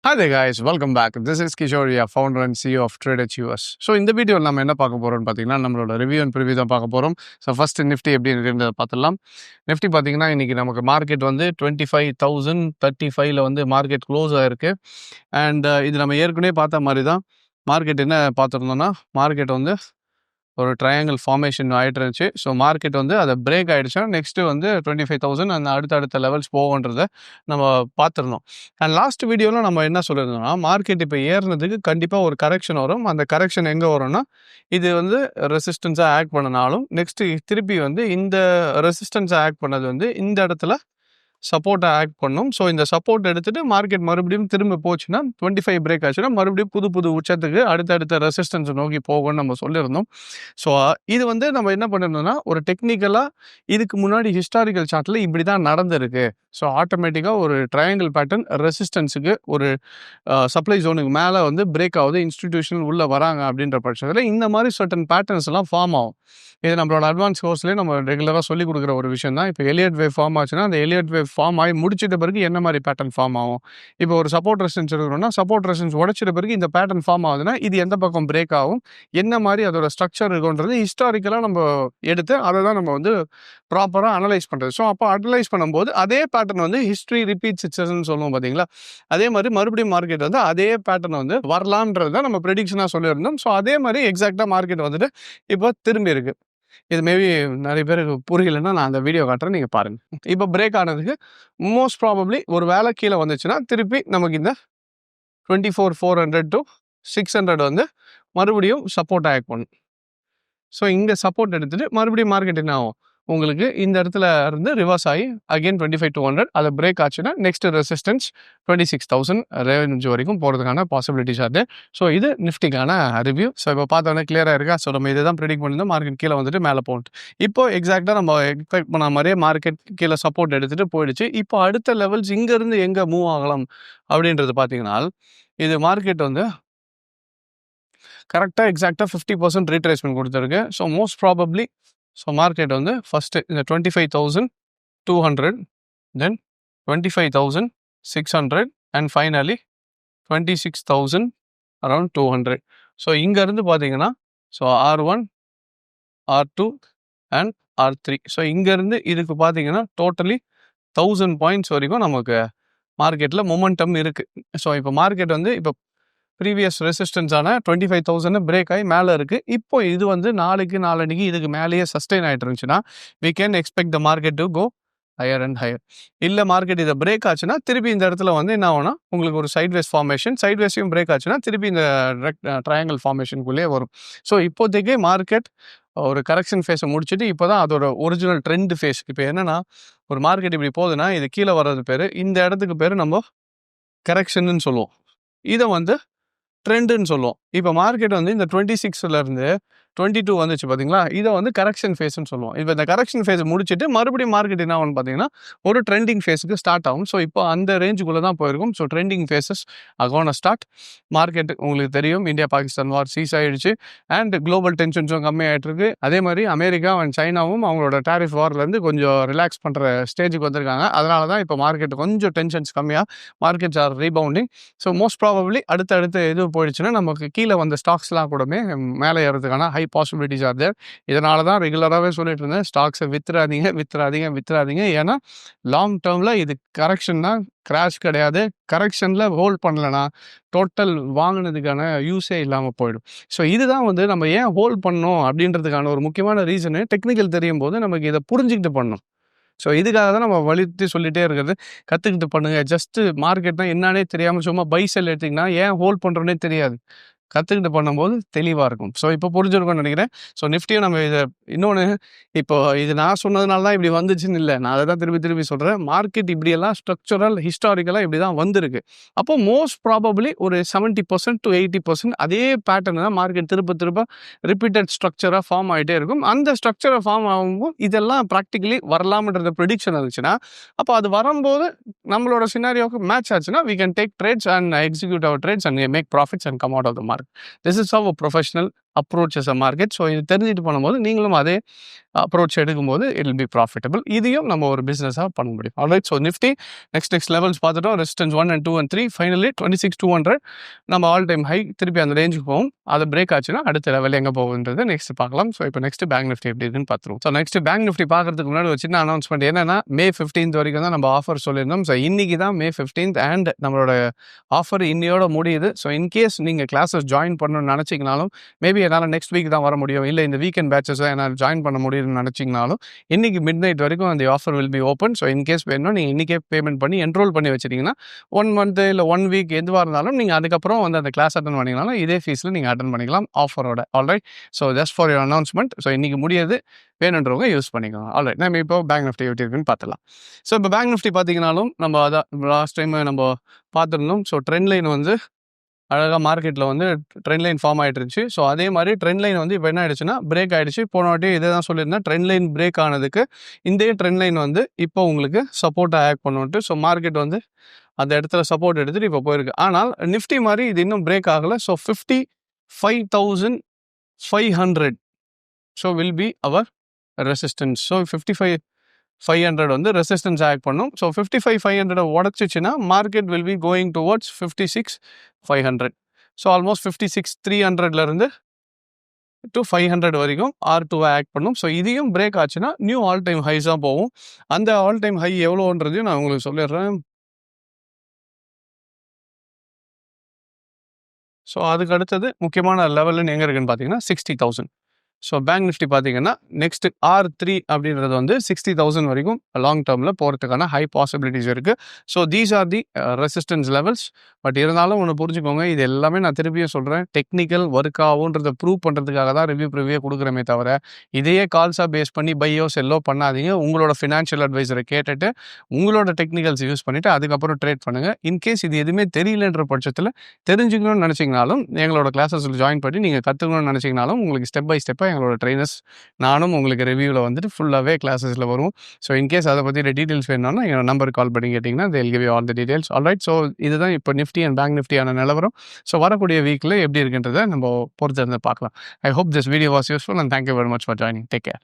Hi there guys, welcome back. This is Kishoria, founder and CEO of Trader US. So இந்த வீடியோவில் நம்ம என்ன பார்க்க போகிறோம்னு பார்த்தீங்கன்னா நம்மளோட ரிவ்யூ அண்ட் ப்ரிவ்யூ தான் பார்க்க போகிறோம். ஸோ ஃபர்ஸ்ட் நிஃப்டி எப்படி இருக்குன்றத பார்த்துடலாம். நிஃப்டி பார்த்தீங்கன்னா இன்றைக்கி நமக்கு மார்க்கெட் வந்து 25,035 வந்து மார்க்கெட் க்ளோஸ் ஆகிருக்கு. அண்ட் இது நம்ம ஏற்கனவே பார்த்த மாதிரி தான் மார்க்கெட் என்ன பார்த்துருந்தோம்னா மார்க்கெட் வந்து ஒரு ட்ரையாங்கிள் ஃபார்மேஷன் ஆகிட்டு இருந்துச்சு. ஸோ மார்க்கெட் வந்து அதை பிரேக் ஆகிடுச்சுன்னா நெக்ஸ்ட்டு வந்து 25,000 அந்த அடுத்த லெவல்ஸ் போகுன்றதை நம்ம பார்த்துருந்தோம். அண்ட் லாஸ்ட் வீடியோவில் நம்ம என்ன சொல்லியிருந்தோம்னா மார்க்கெட் இப்போ ஏறினதுக்கு கண்டிப்பாக ஒரு கரெக்ஷன் வரும். அந்த கரெக்ஷன் எங்கே வரும்னா இது வந்து ரெசிஸ்டன்ஸாக ஆக்ட் பண்ணனாலும் நெக்ஸ்ட்டு திருப்பி வந்து இந்த ரெசிஸ்டன்ஸாக ஆக்ட் பண்ணது வந்து இந்த இடத்துல சப்போர்ட்டை ஆக்ட் பண்ணும். ஸோ இந்த சப்போர்ட் எடுத்துகிட்டு மார்க்கெட் மறுபடியும் திரும்ப போச்சுன்னா 25 பிரேக் ஆச்சுன்னா மறுபடியும் புது உச்சத்துக்கு அடுத்த ரெசிஸ்டன்ஸை நோக்கி போகும்னு நம்ம சொல்லியிருந்தோம். ஸோ இது வந்து நம்ம என்ன பண்ணியிருந்தோம்னா ஒரு டெக்னிக்கலாக இதுக்கு முன்னாடி ஹிஸ்டாரிக்கல் சார்ட்டில் இப்படி தான் நடந்திருக்கு. ஸோ ஆட்டோமேட்டிக்காக ஒரு ட்ரையாங்கிள் பேட்டர்ன் ரெசிஸ்டன்ஸுக்கு ஒரு சப்ளை ஜோனுக்கு மேலே வந்து பிரேக் ஆகுது, இன்ஸ்டிடியூஷன் உள்ளே வராங்க அப்படின்ற பட்சத்தில் இந்த மாதிரி சர்டன் பேட்டர்ன்ஸ் எல்லாம் ஃபார்ம் ஆகும். இது நம்மளோட அட்வான்ஸ் கோர்ஸ்லேயே நம்ம ரெகுலராக சொல்லிக் கொடுக்குற ஒரு விஷயம் தான். இப்போ எலியட் வேவ் ஃபார்ம் ஆச்சுன்னா அந்த எலியட் வேவ் ஃபார்ம் ஆகி முடிச்சிட்ட பிறகு என்ன மாதிரி பேட்டர்ன் ஃபார்ம் ஆகும். இப்போ ஒரு சப்போர்ட் ரெசிஸ்டன்ஸ் இருக்கிறோம்னா சப்போர்ட் ரெசிஸ்டன்ஸ் உடைச்சிட்ட பிறகு இந்த பேட்டர்ன் ஃபார்ம் ஆகுதுன்னா இது எந்த பக்கம் பிரேக் ஆகும், என்ன மாதிரி அதோட ஸ்ட்ரக்சர் இருக்குன்றது ஹிஸ்டாரிக்கலாக நம்ம எடுத்து அதை தான் நம்ம வந்து ப்ராப்பராக அனலைஸ் பண்ணுறது. ஸோ அப்போ அனலைஸ் பண்ணும்போது அதே பேட்டர்ன் வந்து ஹிஸ்ட்ரி ரிப்பீட்ஸ் இட்ஸஸ்ன்னு சொல்லுவோம் பார்த்தீங்களா, அதே மாதிரி மறுபடியும் மார்க்கெட் வந்து அதே பேட்டர்ன் வந்து வரலாம்ன்றது தான் நம்ம ப்ரெடிக்ஷனாக சொல்லியிருந்தோம். ஸோ அதே மாதிரி எக்ஸாக்டாக மார்க்கெட் வந்துட்டு இப்போ திரும்பி இருக்கு. இது மேபி நிறைய பேருக்கு புரியலைன்னா நான் அந்த வீடியோ காட்டுறேன், நீங்கள் பாருங்கள். இப்போ பிரேக் ஆனதுக்கு மோஸ்ட் ப்ராபப்ளி ஒரு வேலை கீழே வந்துச்சுன்னா திருப்பி நமக்கு இந்த 24,400 to 600 வந்து மறுபடியும் சப்போர்ட் ஆக்ட் பண்ணும். ஸோ இங்கே சப்போர்ட் எடுத்துகிட்டு மறுபடியும் மார்க்கெட் என்ன ஆகும், உங்களுக்கு இந்த இடத்துல இருந்து ரிவர்ஸ் ஆகி அகெயின் 25,200 அதை பிரேக் ஆச்சுன்னா நெக்ஸ்ட் ரெசிஸ்டன்ஸ் 26,000 ரேஞ்ச் வரைக்கும் போகிறதுக்கான பாசிபிலிட்டிஸ் ஆகுது. ஸோ இது நிஃப்டிக்கான ரிவ்யூ. ஸோ இப்போ பார்த்தோன்னே கிளியராக இருக்கா. ஸோ நம்ம இதை தான் ப்ரெடிக்ட் பண்ணியிருந்தோம், மார்க்கெட் கீழே வந்துட்டு மேலே போகணும். இப்போ எக்ஸாக்டாக நம்ம எக்ஸ்பெக்ட் பண்ண மாதிரியே மார்க்கெட் கீழே சப்போர்ட் எடுத்துகிட்டு போயிடுச்சு. இப்போ அடுத்த லெவல்ஸ் இங்கேருந்து எங்கே மூவ் ஆகலாம் அப்படின்றது பார்த்தீங்கன்னா இது மார்க்கெட் வந்து கரெக்டாக எக்ஸாக்டாக 50% ரீட்ரேஸ்மெண்ட் கொடுத்துருக்கு. So most probably so market வந்து ஃபஸ்ட்டு இந்த 25,200 தென் 25,600 அண்ட் ஃபைனலி 26,000 அரௌண்ட் 200. ஸோ இங்கேருந்து பார்த்தீங்கன்னா so R1, R2 and R3. So இங்கேருந்து இதுக்கு பார்த்தீங்கன்னா டோட்டலி 1000 பாயிண்ட்ஸ் வரைக்கும் நமக்கு மார்க்கெட்டில் மொமெண்டம் இருக்குது. ஸோ இப்போ மார்க்கெட் வந்து இப்போ ப்ரீவியஸ் ரெசிஸ்டன்ஸான 25,000 பிரேக் ஆகி மேலே இருக்குது. இப்போ இது வந்து நாளைக்கு இதுக்கு மேலேயே சஸ்டெயின் ஆகிட்டு இருந்துச்சுன்னா we can expect the market to go higher and higher. இல்லை மார்க்கெட் இதை பிரேக் ஆச்சுன்னா திருப்பி இந்த இடத்துல வந்து என்ன ஆகும்னா உங்களுக்கு ஒரு சைட்வேஸ் ஃபார்மேஷன், சைட்வேஸையும் பிரேக் ஆச்சுன்னா திருப்பி இந்த ட்ரையாங்கிள் ஃபார்மேஷனுக்குள்ளேயே வரும். ஸோ இப்போதைக்கு மார்க்கெட் ஒரு கரெக்ஷன் ஃபேஸை முடிச்சுட்டு இப்போ தான் அதோட ஒரிஜினல் ட்ரெண்ட் ஃபேஸ். இப்போ என்னென்னா ஒரு மார்க்கெட் இப்படி போகுதுன்னா இது கீழே வர்றது பேர், இந்த இடத்துக்கு பேர் நம்ம கரெக்ஷன்னு சொல்லுவோம், இதை வந்து ட்ரெண்டுன்னு சொல்லுவோம். இப்போ மார்க்கெட் வந்து இந்த 26லேருந்து 22 வந்துச்சு பார்த்தீங்களா, இதை வந்து கரெக்ஷன் ஃபேஸ்ன்னு சொல்லுவோம். இப்போ இந்த கரெக்ஷன் ஃபேஸ் முடிச்சுட்டு மறுபடியும் மார்க்கெட் என்ன ஆகும்னு பார்த்தீங்கன்னா ஒரு ட்ரெண்டிங் ஃபேஸுக்கு ஸ்டார்ட் ஆகும். ஸோ இப்போ அந்த ரேஞ்சுக்குள்ளே தான் போயிருக்கும். ஸோ ட்ரெண்டிங் ஃபேஸஸ் அகோன ஸ்டார்ட். மார்க்கெட் உங்களுக்கு தெரியும் இந்தியா பாகிஸ்தான் வார் சீஸ் ஆகிடுச்சு அண்ட் குளோபல் டென்ஷன்ஸும் கம்மியாகிட்டு இருக்கு. அதே மாதிரி அமெரிக்கா அண்ட் சைனாவும் அவங்களோட டேரிஃப் வார்லேருந்து கொஞ்சம் ரிலாக்ஸ் பண்ணுற ஸ்டேஜுக்கு வந்திருக்காங்க. அதனால தான் இப்போ மார்க்கெட் கொஞ்சம் டென்ஷன்ஸ் கம்மியாக markets R rebounding. So most probably அடுத்து எது போயிடுச்சுன்னா நமக்கு கீழே வந்த ஸ்டாக்ஸ்லாம் கூடமே மேலே ஏறதுக்கான ஹை பாசிபிலிட்டிஸ் ஆர் தேர். இதனால தான் ரெகுலராகவே சொல்லிட்டு இருந்தேன் ஸ்டாக்ஸை வித்துறாதீங்க. ஏன்னா லாங் டேர்மில் இது கரெக்ஷன் தான், கிராஷ் கிடையாது. கரெக்ஷனில் ஹோல்ட் பண்ணலன்னா டோட்டல் வாங்கினதுக்கான யூஸே இல்லாமல் போயிடும். ஸோ இதுதான் வந்து நம்ம ஏன் ஹோல்ட் பண்ணணும் அப்படின்றதுக்கான ஒரு முக்கியமான ரீசனு. டெக்னிக்கல் தெரியும் போது நமக்கு இதை புரிஞ்சுக்கிட்டு பண்ணணும். ஸோ இதுக்காக தான் நம்ம வலியுறுத்தி சொல்லிகிட்டே இருக்கிறது, கற்றுக்கிட்டு பண்ணுங்கள். ஜஸ்ட்டு மார்க்கெட்னா என்னன்னே தெரியாமல் சும்மா பை செல் எடுத்திங்கன்னா ஏன் ஹோல்ட் பண்ணுறோன்னே தெரியாது. கற்றுக்கிட்டு பண்ணும்போது தெளிவாக இருக்கும். ஸோ இப்போ புரிஞ்சிருக்கும்னு நினைக்கிறேன். ஸோ நிஃப்டியும் நம்ம இதை இன்னொன்று இப்போ இது நான் சொன்னதுனால தான் இப்படி வந்துச்சுன்னு இல்லை, நான் அதை தான் திருப்பி சொல்கிறேன். மார்க்கெட் இப்படியெல்லாம் ஸ்ட்ரக்சரல் ஹிஸ்டாரிக்கலாக இப்படி தான் வந்திருக்கு. அப்போது மோஸ்ட் ப்ராபப்ளி ஒரு 70% to 80% அதே பேட்டர்ன் தான் மார்க்கெட் திருப்ப ரிப்பீட்டட் ஸ்ட்ரக்சராக ஃபார்ம் ஆகிட்டே இருக்கும். அந்த ஸ்ட்ரக்சரை ஃபார்ம் ஆகும்போது இதெல்லாம் ப்ராக்டிக்கலி வரலாம்ன்றது ப்ரெடிக்ஷன் இருந்துச்சுன்னா அப்போ அது வரும்போது நம்மளோட சினாரியோவுக்கு மேட்ச் ஆச்சுன்னா we can take trades and execute our trades and make profits and come out of the market. This is how a professional approaches a market. So இது தெரிஞ்சுட்டு பண்ணும்போது நீங்களும் அதே அப்ரோச் எடுக்கும்போது இட் வில் பி ப்ராஃபிட்டபிள். இதையும் நம்ம ஒரு பிஸ்னஸாக பண்ண முடியும். Alright. So Nifty next levels பார்த்துட்டோம். Resistance 1 and 2 and 3. ஃபைனலி 26,200 நம்ம ஆல் டைம் ஹை திருப்பி அந்த ரேஞ்சுக்கு போகும். அது பிரேக் ஆச்சுன்னா அடுத்த லெவல் எங்கே போகுன்றது நெக்ஸ்ட் பார்க்கலாம். ஸோ இப்போ நெக்ஸ்ட் பேங்க் நிஃப்டி எப்படி இருக்குன்னு பார்த்துருவோம். ஸோ நெக்ஸ்ட் பேங்க் நிஃப்டி பார்க்கறதுக்கு முன்னாடி ஒரு சின்ன அனௌன்ஸ்மெண்ட் என்னன்னா, May 15th வரைக்கும் தான் நம்ம ஆஃபர் சொல்லியிருந்தோம். ஸோ இன்னைக்கு தான் May 15th அண்ட் நம்மளோட ஆஃபர் இன்னையோட முடியுது. ஸோ இன்கேஸ் நீங்கள் கிளாஸஸ் ஜாயின் பண்ணணும்னு நினச்சிங்கனாலும், மேபி என்னால் நெக்ஸ்ட் வீக் தான் வர முடியும், இல்லை இந்த வீக்கெண்ட் பேட்சஸ் தான் என்னால் ஜாயின் பண்ண முடியும்னு நினச்சிங்கனாலும், இன்னைக்கு மிட் நைட் வரைக்கும் அந்த offer will be open. So in case வேணும் நீங்கள் இன்றைக்கே பேமெண்ட் பண்ணி என்ரோல் பண்ணி வச்சிட்டிங்கன்னா 1 month இல்லை 1 week எதுவாக இருந்தாலும் நீங்கள் அதுக்கப்புறம் வந்து அந்த கிளாஸ் அட்டன் பண்ணிங்கனாலும் இதே ஃபீஸில் நீங்கள் அட்டன் பண்ணிக்கலாம் ஆஃபரோட. Alright. So just for your announcement. So இன்றைக்கி முடியாது, வேணுன்றவங்க யூஸ் பண்ணிக்கலாம். ஆல்ரைட். நம்ம இப்போ பேங்க் நிஃப்டி எப்படி இருக்குன்னு பார்த்துலாம். ஸோ இப்போ பேங்க் நிஃப்டி பார்த்தீங்கனாலும் நம்ம அதான் லாஸ்ட் டைம் நம்ம பார்த்துருந்தோம். ஸோ ட்ரெண்ட் லைன் வந்து அழகாக மார்க்கெட்டில் வந்து ட்ரெண்ட் லைன் ஃபார்ம் ஆகிட்டு இருந்துச்சு. ஸோ அதே மாதிரி ட்ரெண்ட் லைன் வந்து இப்போ என்ன ஆயிடுச்சுன்னா பிரேக் ஆகிடுச்சு. போன வாட்டி இதே தான் சொல்லியிருந்தேன், ட்ரெண்ட் லைன் பிரேக் ஆனதுக்கு இந்த ட்ரெண்ட் லைன் வந்து இப்போ உங்களுக்கு சப்போர்ட்டாக ஆக்ட் பண்ணுன்ட்டு. ஸோ மார்க்கெட் வந்து அந்த இடத்துல சப்போர்ட் எடுத்துகிட்டு இப்போ போயிருக்கு. ஆனால் நிஃப்டி மாதிரி இது இன்னும் பிரேக் ஆகலை. So 55,500 so will be our resistance. So 55,500 வந்து ரெசிஸ்டன்ஸ் ஆக்ட் பண்ணும். ஸோ 55,500 உடச்சிச்சுன்னா market will be going towards 56,500. So almost 56,300லேருந்து டு 500 வரைக்கும் R2 ஆக்ட் பண்ணும். ஸோ இதையும் பிரேக் ஆச்சுன்னா நியூ ஆல் டைம் ஹைஸாக போகும். அந்த ஆல் டைம் ஹை எவ்வளோன்றதையும் நான் உங்களுக்கு சொல்லிடுறேன். ஸோ அதுக்கு அடுத்தது முக்கியமான லெவல்னு எங்கே இருக்குன்னு பார்த்தீங்கன்னா 60,000. ஸோ பேங்க் நிஃப்டி பார்த்தீங்கன்னா நெக்ஸ்ட் R3 அப்படின்றது வந்து 60,000 வரைக்கும் லாங் டேர்மில் போகிறதுக்கான ஹை பாசிபிலிட்டிஸ் இருக்குது. So these are the resistance levels. But இருந்தாலும் ஒன்று புரிஞ்சுக்கோங்க, இது எல்லாமே நான் திருப்பியும் சொல்கிறேன், டெக்னிக்கல் ஒர்க் ஆகுன்றதை ப்ரூவ் பண்ணுறதுக்காக தான் ரிவ்யூ கொடுக்குறமே தவிர இதையே கால்ஸாக பேஸ் பண்ணி பையோ செல்லோ பண்ணாதீங்க. உங்களோட ஃபினான்ஷியல் அட்வைசரை கேட்டுட்டு உங்களோட டெக்னிக்கல்ஸ் யூஸ் பண்ணிவிட்டு அதுக்கப்புறம் ட்ரேட் பண்ணுங்கள். இன்கேஸ் இது எதுவுமே தெரியலன்ற பட்சத்தில் தெரிஞ்சுக்கணும்னு நினச்சிங்கனாலும் எங்களோட கிளாஸஸில் ஜாயின் பண்ணி நீங்கள் கற்றுக்கணும்னு நினச்சிங்கனாலும் உங்களுக்கு ஸ்டெப் பை ஸ்டெப்பாக எங்களோட ட்ரெயினர்ஸ் நானும் உங்களுக்கு ரிவ்யூவில் வந்துட்டு ஃபுல்லாகவே கிளாஸஸில் வரும். ஸோ இன்கேஸ் அதை பற்றி டீட்டெயில்ஸ் வேணும்னா எங்கள் நம்பருக்கு கால் பண்ணி கேட்டிங்கன்னா they'll give you all the details. Alright. So இதுதான் இப்போ நிஃப்டி அண்ட் பேங்க் நிஃப்டியான நிலவரம். ஸோ வரக்கூடிய வீக்கில் எப்படி இருக்குன்றதை நம்ம பொறுத்து இருந்து பார்க்கலாம். I hope this video was useful and thank you very much for joining. Take care.